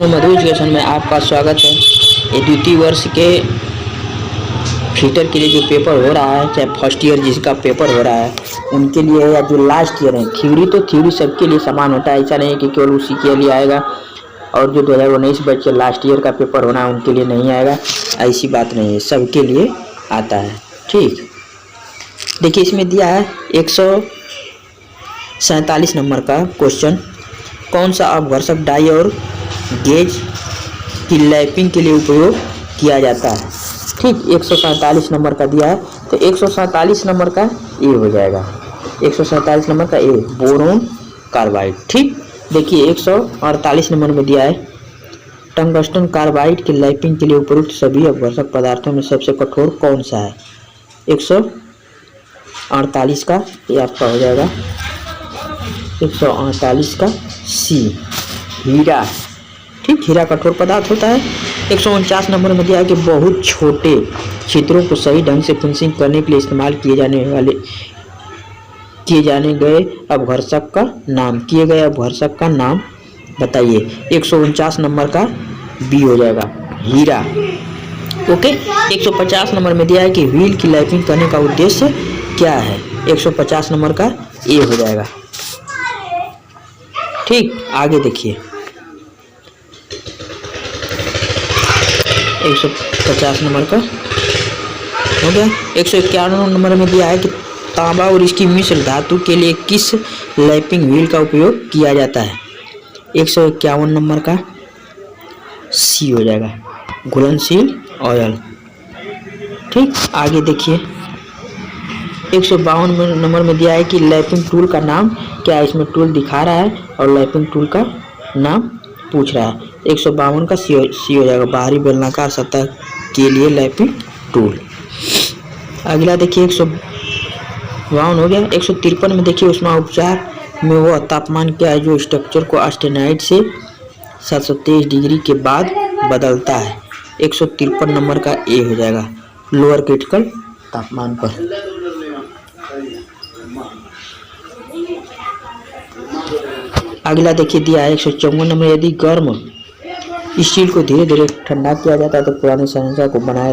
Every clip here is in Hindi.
मधु एजुकेशन में आपका स्वागत है। ये द्वितीय वर्ष के फिटर के लिए जो पेपर हो रहा है, चाहे फर्स्ट ईयर जिसका पेपर हो रहा है उनके लिए, या जो लास्ट ईयर है, थ्योरी सबके लिए समान होता है। ऐसा नहीं कि केवल उसी के लिए आएगा और जो 2019 बैच के लास्ट ईयर का पेपर होना है उनके लिए नहीं आएगा, ऐसी बात नहीं है, सबके लिए आता है। ठीक, देखिए इसमें दिया है 147 नंबर का क्वेश्चन। कौन सा अपघर्षक डाई और गेज की लैपिंग के लिए उपयोग किया जाता है। ठीक, 147 नंबर का दिया है, तो 147 नंबर का ए हो जाएगा। 147 नंबर का ए, बोरोन कार्बाइड। ठीक, देखिए 148 नंबर में दिया है, टंगस्टन कार्बाइड की लैपिंग के लिए उपयुक्त सभी अपघर्षक पदार्थों में सबसे कठोर कौन सा है। 148 का ये आपका हो जाएगा 148 का सी, हीरा। ठीक, हीरा कठोर पदार्थ होता है। 149 नंबर में दिया है कि बहुत छोटे छिद्रों को सही ढंग से फिनिशिंग करने के लिए इस्तेमाल किए जाने गए अपघर्षक का नाम बताइए। 149 नंबर का बी हो जाएगा, हीरा। ओके, 150 नंबर में दिया है कि व्हील की लैपिंग करने का उद्देश्य क्या है। 150 नंबर का ए हो जाएगा। ठीक, आगे देखिए 150 नंबर का हो गया। 151 नंबर में दिया है कि तांबा और इसकी मिश्र धातु के लिए किस लैपिंग व्हील का उपयोग किया जाता है। 151 नंबर का सी हो जाएगा, घुलनशील ऑयल। ठीक, आगे देखिए 152 नंबर में दिया है कि लैपिंग टूल का नाम क्या है। इसमें टूल दिखा रहा है और लैपिंग टूल का नाम पूछ रहा है। 152 का सी हो जाएगा, बाहरी बेलनाकार सतह के लिए लैपिंग टूल। अगला देखिए 152 हो गया। 153 में देखिए उष्मा उपचार में वह तापमान क्या है जो स्ट्रक्चर को ऑस्टेनाइट से 723 डिग्री के बाद बदलता है। 153 नंबर का ए हो जाएगा, लोअर क्रिटिकल तापमान पर। अगला देखिए दिया है 154 नंबर, यदि गर्म स्टील को धीरे धीरे ठंडा किया जाता है तो पुरानी संरचना को बनाए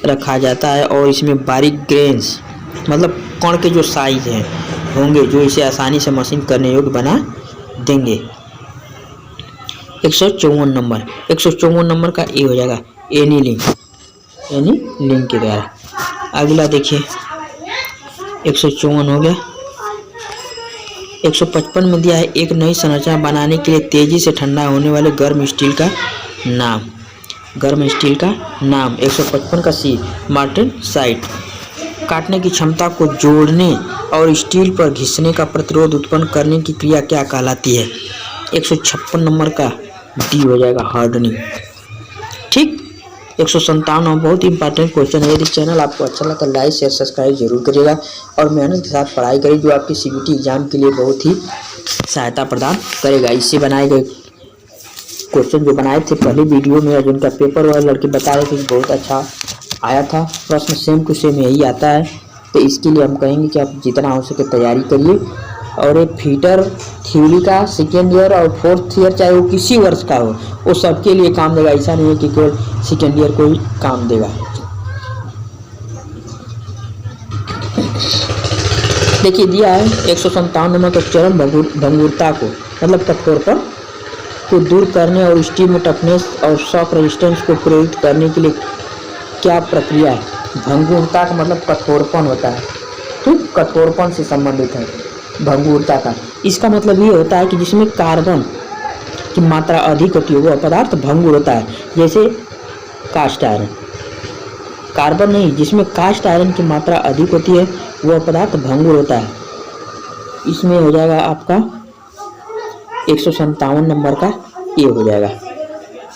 रखा जाता है और इसमें बारीक ग्रेन्स मतलब कण के जो साइज हैं होंगे जो इसे आसानी से मशीन करने योग्य बना देंगे। 154 नंबर का ए हो जाएगा, एनीलिंग के द्वारा। अगला देखिए 154 हो गया। 155 में दिया है, एक नई संरचना बनाने के लिए तेजी से ठंडा होने वाले गर्म स्टील का नाम। 155 का सी, मार्टेन साइट। काटने की क्षमता को जोड़ने और स्टील पर घिसने का प्रतिरोध उत्पन्न करने की क्रिया क्या कहलाती है। 156 नंबर का डी हो जाएगा, हार्डनिंग। ठीक, 157 बहुत ही इंपॉर्टेंट क्वेश्चन है। यदि चैनल आपको अच्छा लगा तो लाइक शेयर सब्सक्राइब जरूर करिएगा और मेहनत के साथ पढ़ाई करिए, जो आपकी सीबीटी एग्जाम के लिए बहुत ही सहायता प्रदान करेगा। इससे बनाए गए क्वेश्चन जो बनाए थे पहले वीडियो में, जिनका पेपर हुआ लड़के बता रहे थे बहुत अच्छा आया था, प्रश्न सेम टू सेम यही आता है। तो इसके लिए हम कहेंगे कि आप जितना हो सके तैयारी करिए। और एक फीटर थ्योरी का सेकेंड ईयर और फोर्थ ईयर चाहे वो किसी वर्ष का हो, वो सबके लिए काम देगा। ऐसा नहीं है कि केवल सेकेंड ईयर को ही काम देगा। देखिए दिया है 157 नंबर का चरम भंगुरता को मतलब कठोरपन को दूर करने और स्टील में टफनेस और शॉक रेजिस्टेंस को प्रेरित करने के लिए क्या प्रक्रिया है। भंगुरता का मतलब कठोरपन होता है। ठीक, कठोरपन से संबंधित है भंगुरता का। इसका मतलब ये होता है कि जिसमें कार्बन की मात्रा अधिक होती है वह पदार्थ भंगुर होता है। जैसे कास्ट आयरन, कार्बन नहीं, जिसमें कास्ट आयरन की मात्रा अधिक होती है वह पदार्थ भंगुर होता है। इसमें हो जाएगा आपका 157 नंबर का ए हो जाएगा,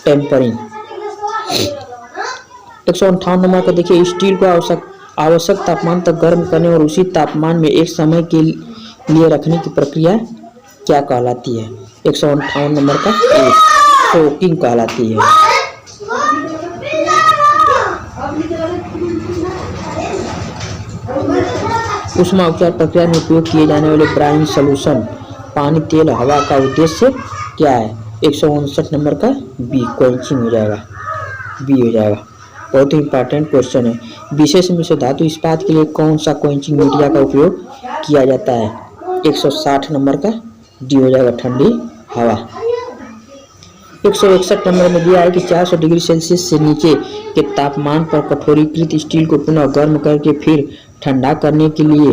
टेम्परिंग। 158 नंबर का देखिए, स्टील को आवश्यक तापमान तक गर्म करने और उसी तापमान में एक समय के लिए रखने की प्रक्रिया क्या कहलाती है। 158 नंबर का ए, सोकिंग कहलाती है। ऊष्मा उपचार प्रक्रिया में उपयोग किए जाने वाले ब्राइन सॉल्यूशन पानी, तेल, हवा का उद्देश्य क्या है। 159 नंबर का बी क्वेंचिंग हो जाएगा, बी हो जाएगा। बहुत ही इंपॉर्टेंट क्वेश्चन है। विशेष मिश्र धातु इस्पात के लिए कौन सा क्वेंचिंग मीडिया का उपयोग किया जाता है? 160 नंबर का डी हो जाएगा, ठंडी हवा। 161 नंबर में दिया है कि 400 डिग्री सेल्सियस से नीचे के तापमान पर कठोरीकृत स्टील को पुनः गर्म करके फिर ठंडा करने के लिए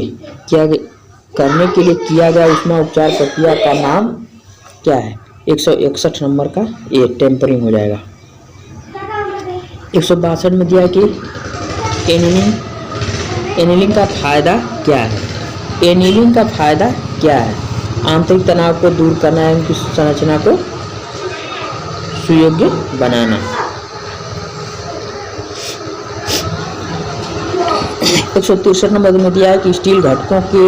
किया गया ऊष्मा उपचार प्रक्रिया का नाम क्या है? 161 नंबर का ए टेम्परिंग हो जाएगा। 162 में दिया है कि एनीलिंग का फायदा क्या है? एनीलिंग का फायदा क्या है? आंतरिक तनाव को दूर करना है, उनकी संरचना को सुयोग्य बनाना। 163 नंबर में दिया है कि स्टील घटकों के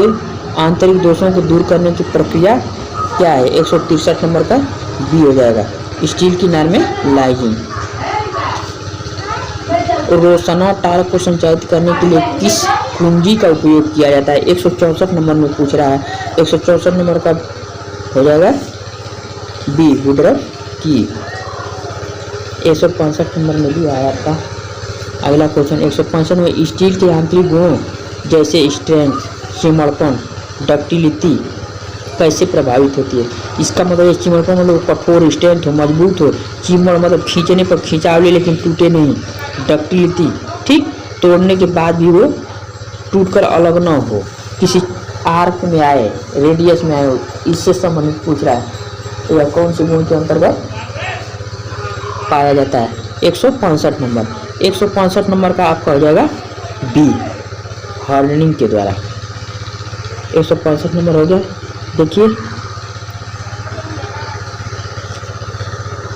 आंतरिक दोषों को दूर करने की प्रक्रिया क्या है? 163 नंबर का बी हो जाएगा, स्टील की नॉर्मलाइजिंग। रोशना टार्क को संचालित करने के लिए किस कुंजी का उपयोग किया जाता है? 164 नंबर में पूछ रहा है। 164 नंबर का हो जाएगा बी वुडवर्थ की। 165 नंबर में भी आया आपका अगला क्वेश्चन। 165 में स्टील के आंतरिक गुणों जैसे स्ट्रेंथ, चिमड़पन, डक्टिलिटी कैसे प्रभावित होती है? इसका मतलब चिमड़पन मतलब कठोर, स्ट्रेंथ हो, मजबूत हो, चिमड़ मतलब खींचने पर खिंचावले लेकिन टूटे नहीं, डक्टिलिटी ठीक, तोड़ने के बाद भी वो टूटकर अलग ना हो, किसी आर्क में आए, रेडियस में आए, इससे संबंधित पूछ रहा है। तो यह कौन से गुण के अंतर्गत पाया जाता है? 165 नंबर। 165 नंबर का आपका हो जाएगा बी हार्डनिंग के द्वारा। 165 नंबर हो गया। देखिए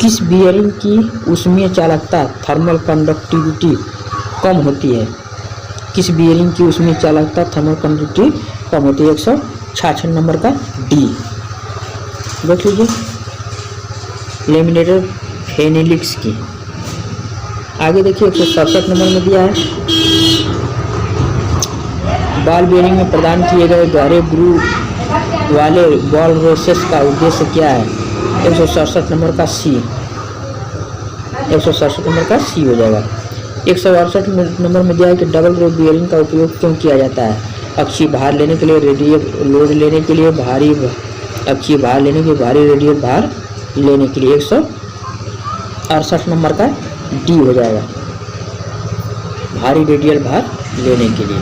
किस बियरिंग की ऊष्मीय चालकता थर्मल कंडक्टिविटी कम होती है? किस बियरिंग की ऊष्मीय चालकता थर्मल कंडक्टिविटी कम होती है? 166 नंबर का डी देख लीजिए, लेमिनेटर फेनिलिक्स की। आगे देखिए 167 नंबर में दिया है बॉल बेयरिंग में प्रदान किए गए गहरे ग्रूव वाले बॉल रेसेस का उद्देश्य क्या है? 167 नंबर का सी, 167 नंबर का सी हो जाएगा। 168 नंबर में दिया है कि डबल रो बेयरिंग का उपयोग क्यों किया जाता है? अक्षीय भार लेने के लिए, रेडियल लोड लेने के लिए, भारी अक्षीय भार लेने के, भारी रेडियल भार लेने के लिए। 168 नंबर का डी हो जाएगा, भारी रेडियल भार लेने के लिए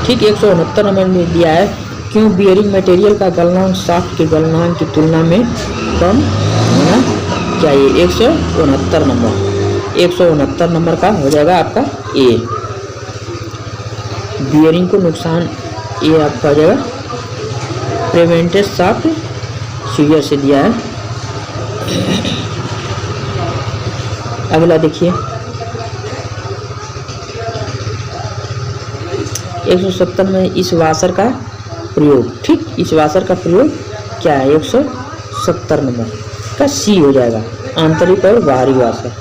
ठीक। 169 नंबर में दिया है क्यों बियरिंग मटेरियल का गलनांक शाफ्ट के गलनांक की तुलना में कम होना चाहिए? 169 नंबर। 169 नंबर का हो जाएगा आपका ए, बियरिंग को नुकसान, ये आपका हो जाएगा प्रिवेंटेड शाफ्ट सीवियर से दिया है। अगला देखिए 170 में इस वाशर का प्रयोग ठीक, इस वाशर का प्रयोग क्या है? 170 नंबर का सी हो जाएगा, आंतरिक और बाहरी वाशर।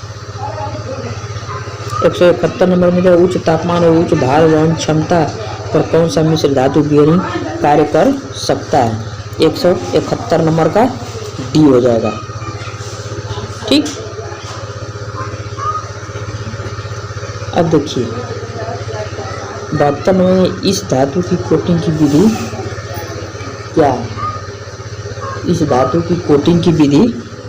171 नंबर में उच्च तापमान और उच्च भार वहन क्षमता पर कौन सा मिश्र धातु बियरिंग कार्य कर सकता है? 171 नंबर का डी हो जाएगा ठीक। अब देखिए 72 में इस धातु की कोटिंग की विधि क्या है? इस धातु की कोटिंग की विधि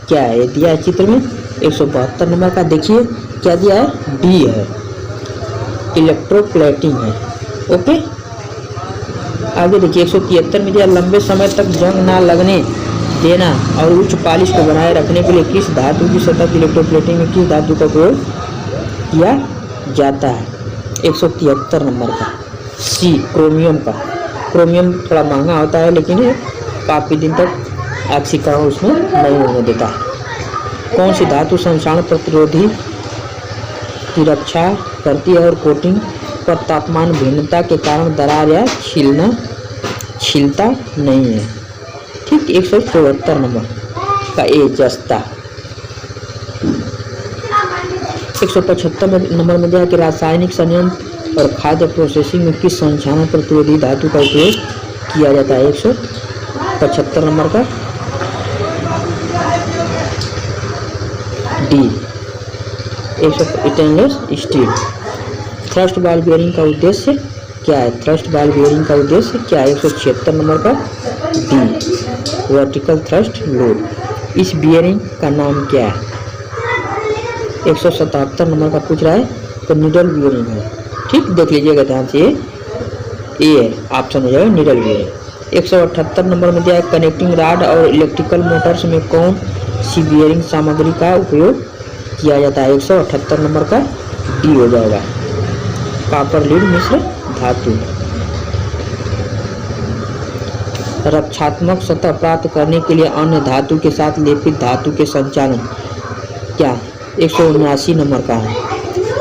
क्या है? दिया है चित्र में। 172 नंबर का देखिए क्या दिया है? डी है, इलेक्ट्रोप्लेटिंग है। ओके, आगे देखिए 173 में दिया लंबे समय तक जंग ना लगने देना और उच्च पॉलिश को बनाए रखने के लिए किस धातु की सतत इलेक्ट्रोप्लेटिंग में किस धातु का उपयोग किया जाता है? 173 नंबर का सी, क्रोमियम का। क्रोमियम थोड़ा महंगा होता है लेकिन ये काफ़ी दिन तक ऑक्सीकरण उसमें नहीं होने देता। कौन सी धातु संक्षारण प्रतिरोधी की रक्षा करती है और कोटिंग पर तापमान भिन्नता के कारण दरार या छिलता नहीं है ठीक। 174 नंबर का ए, जस्ता। 175 नंबर में दिया कि रासायनिक संयंत्र और खाद्य प्रोसेसिंग में किस संक्षारण प्रतिरोधी धातु का उपयोग किया जाता है? 175 नंबर का D. 100 stainless steel. Thrust ball bearing का उद्देश्य क्या है? थ्रस्ट बॉल बेयरिंग का उद्देश्य क्या है? 176 नंबर का डी, वर्टिकल थ्रस्ट लोड। इस बियरिंग का नाम क्या है? 177 नंबर का पूछ रहा है, तो निडल बियरिंग है। ठीक, देख लीजिएगा ध्यान से, ये है ऑप्शन हो जाएगा निडल बियरिंग। 178 नंबर में दिया है, कनेक्टिंग रॉड और इलेक्ट्रिकल मोटर्स में कौन सी बियरिंग सामग्री का उपयोग किया जाता है? 178 नंबर का डी हो जाएगा, कॉपर लीड मिश्र धातु। रक्षात्मक सतह प्राप्त करने के लिए अन्य धातु के साथ लेपित धातु के संचालन क्या? 179 नंबर का है,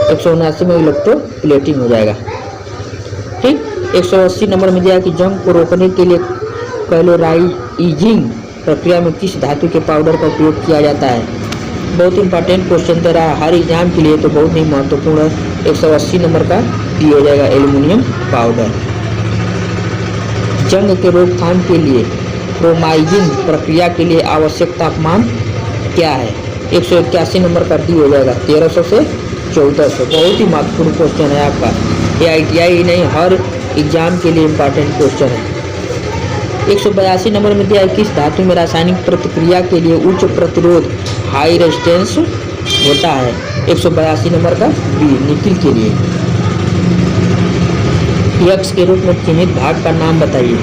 179 में इलेक्ट्रोप्लेटिंग हो जाएगा। ठीक, 180 नंबर में दिया कि जंग को रोकने के लिए कैलोराइजिंग प्रक्रिया में किस धातु के पाउडर का उपयोग किया जाता है? बहुत इंपॉर्टेंट क्वेश्चन दे रहा है हर एग्जाम के लिए, तो बहुत ही महत्वपूर्ण है। 180 नंबर का डी हो जाएगा, एल्युमिनियम पाउडर। जंग के रोकथाम के लिए क्रोमाइजिंग प्रक्रिया के लिए आवश्यक तापमान क्या है? 181 नंबर का डी हो जाएगा, 1300 से 1400। बहुत ही महत्वपूर्ण क्वेश्चन है आपका, ये ITI ही नहीं हर एग्जाम के लिए इम्पॉर्टेंट क्वेश्चन है। 182 नंबर में दिया है, किस धातु में रासायनिक प्रतिक्रिया के लिए उच्च प्रतिरोध हाई रेजिस्टेंस होता है? 182 नंबर का बी, निकिल के लिए। यक्स के रूप में चिन्हित भाग का नाम बताइए।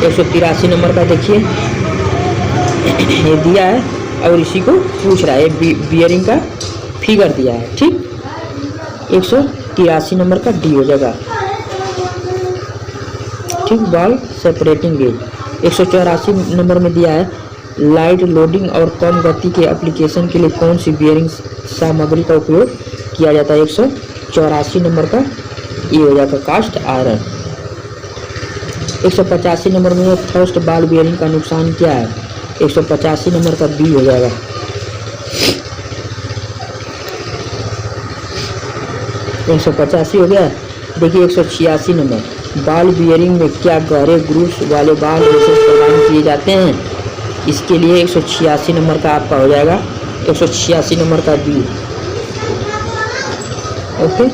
183 नंबर का देखिए, ये दिया है और इसी को पूछ रहा है, बियरिंग का फिगर दिया है। ठीक, 183 नंबर का डी हो जाएगा। ठीक, बॉल सेपरेटिंग गेज। 184 नंबर में दिया है, लाइट लोडिंग और कम गति के एप्लीकेशन के लिए कौन सी बियरिंग सामग्री का उपयोग किया जाता है? 184 नंबर का ये हो जाएगा, कास्ट आयरन। 185 नंबर में थ्रस्ट बॉल बियरिंग का नुकसान क्या है? 185 नंबर का बी हो जाएगा। 185 हो गया। देखिए 186 नंबर, बॉल बियरिंग में क्या गहरे ग्रूव्स वाले बॉल रेसेस प्रदान किए जाते हैं? इसके लिए 186 नंबर का आपका हो जाएगा, 186 नंबर का बी। ओके,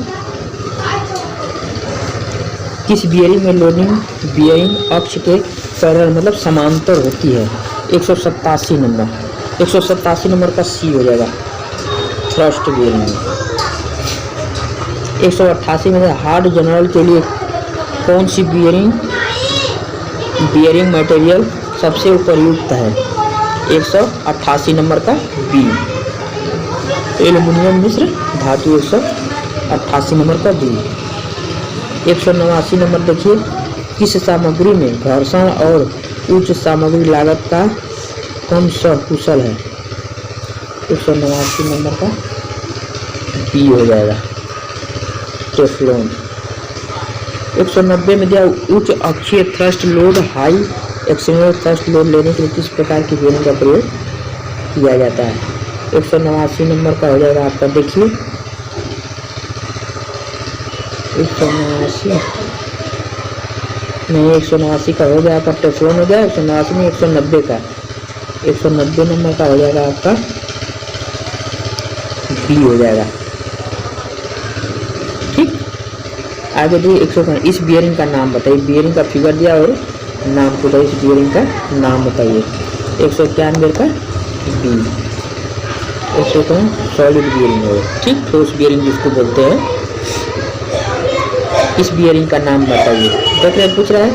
किस बियरिंग में लोडिंग बियरिंग अक्ष के पैरेलल मतलब समांतर होती है? 187 नंबर, 187 नंबर का सी हो जाएगा, थ्रस्ट बियरिंग में। 188 में हार्ड जनरल के लिए कौन सी बियरिंग मटेरियल सबसे उपयुक्त है? 188 नंबर का बी, एल्युमिनियम मिश्र धातु। 188 नंबर का बी। 189 नंबर देखिए, किस सामग्री में घर्षण और उच्च सामग्री लागत का कम सकुशल है? 189 नंबर का बी हो जाएगा, टेफ्लॉन। 190 में दिया, उच्च अक्षीय thrust load high external thrust load लेने के लिए किस प्रकार की बियरिंग का प्रयोग किया जाता है? 189 नंबर का हो जाएगा आपका, देखिए 189 नहीं, 189 का हो गया आपका, टेफ्लॉन हो गया। 189 में 190 का, 190 नंबर का हो जाएगा आपका बी हो जाएगा। ठीक, आगे देखिए 100। इस बियरिंग का नाम बताइए, बियरिंग का फिगर दिया और नाम पूछा, इस बियरिंग का नाम बताइए। 191 का बी, 191 सॉलिड बियरिंग है। ठीक, ठोस बियरिंग जिसको बोलते हैं। इस बियरिंग का नाम बताइए, देख रहे पूछ रहा है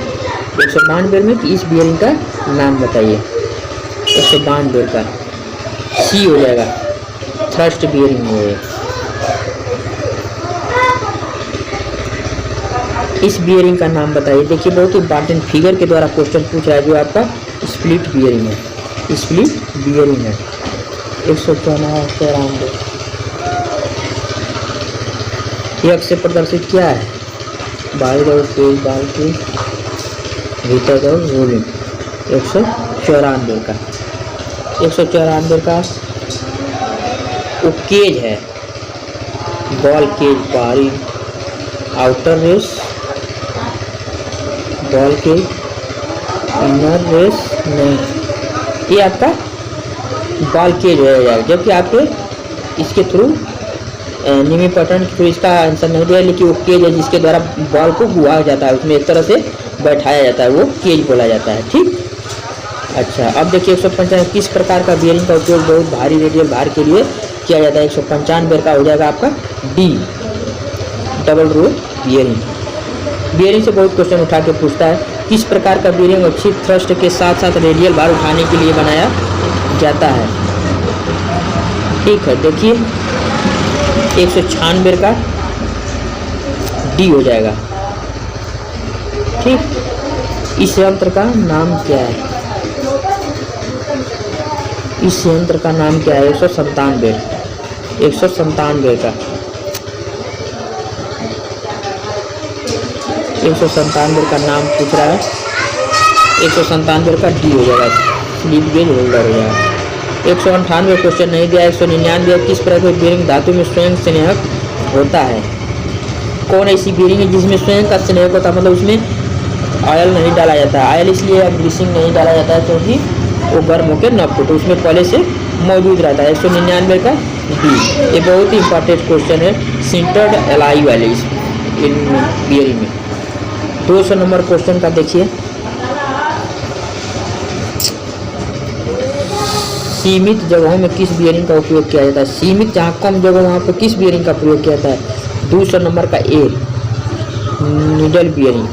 192 में कि इस बियरिंग का नाम बताइए। 192 का सी हो जाएगा, थ्रस्ट बियरिंग है। इस बियरिंग का नाम बताइए। देखिए बहुत इंपॉर्टेंट फिगर के द्वारा क्वेश्चन पूछ रहा है, जो आपका स्प्लिट बियरिंग है, स्प्लिट बियरिंग है। 194 एक से प्रदर्शित क्या है? बाहर और तेज बाल की भीतर और वॉल्यूम। 194 का, 194 का वो केज है, बॉल केज, बाहरी आउटर रेस, बॉल के इनर रेस नहीं, ये आपका बॉल केज हो जाएगा। जबकि आपके इसके थ्रू निमी पैटर्न के थ्रू इसका आंसर नहीं दिया, लेकिन वो केज है जिसके द्वारा बॉल को घुमाया जाता है, उसमें एक तरह से बैठाया जाता है, वो केज बोला जाता है। ठीक, अच्छा अब देखिए 195 किस प्रकार का बियरिंग का उपयोग बहुत भारी रेडियल भार के लिए किया जाता है। 195 का हो जाएगा आपका D, double role bearing. Bearing से बहुत क्वेश्चन उठा के पूछता है, किस प्रकार का बियरिंग अच्छी थ्रस्ट के साथ साथ रेडियल भार उठाने के लिए बनाया जाता है। ठीक है, देखिए 196 का डी हो जाएगा। ठीक, इस यंत्र का नाम क्या है, इस यंत्र का नाम क्या है। 197 का 197 का नाम पूछ रहा है। 197 का डी हो जाएगा, स्लिप गेज होल्डर हो जाएगा। 198 क्वेश्चन नहीं दिया। 199 किस प्रकार की बीयरिंग धातु में स्वयं स्नेहक होता है। कौन ऐसी बीयरिंग है जिसमें स्वयं का स्नेहक होता है, मतलब उसमें ऑयल नहीं डाला जाता है। ऑयल इसलिए अब ग्रीसिंग नहीं डाला जाता है क्योंकि वो गर्म होकर न फूटे, उसमें पहले से मौजूद रहता है। 199 का डी, ये बहुत ही इंपॉर्टेंट क्वेश्चन है सिंटर्ड एलाई वाले इस बियरिंग में। 200 नंबर क्वेश्चन का देखिए, सीमित जगहों में किस बियरिंग का उपयोग किया जाता है। सीमित जहाँ कम जगह वहाँ पर किस बियरिंग का प्रयोग किया जाता है। 200 नंबर का ए, नीडल बियरिंग।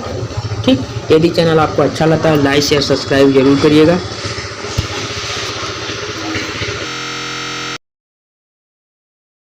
ठीक, यदि चैनल आपको अच्छा लगता है लाइक शेयर सब्सक्राइब जरूर करिएगा।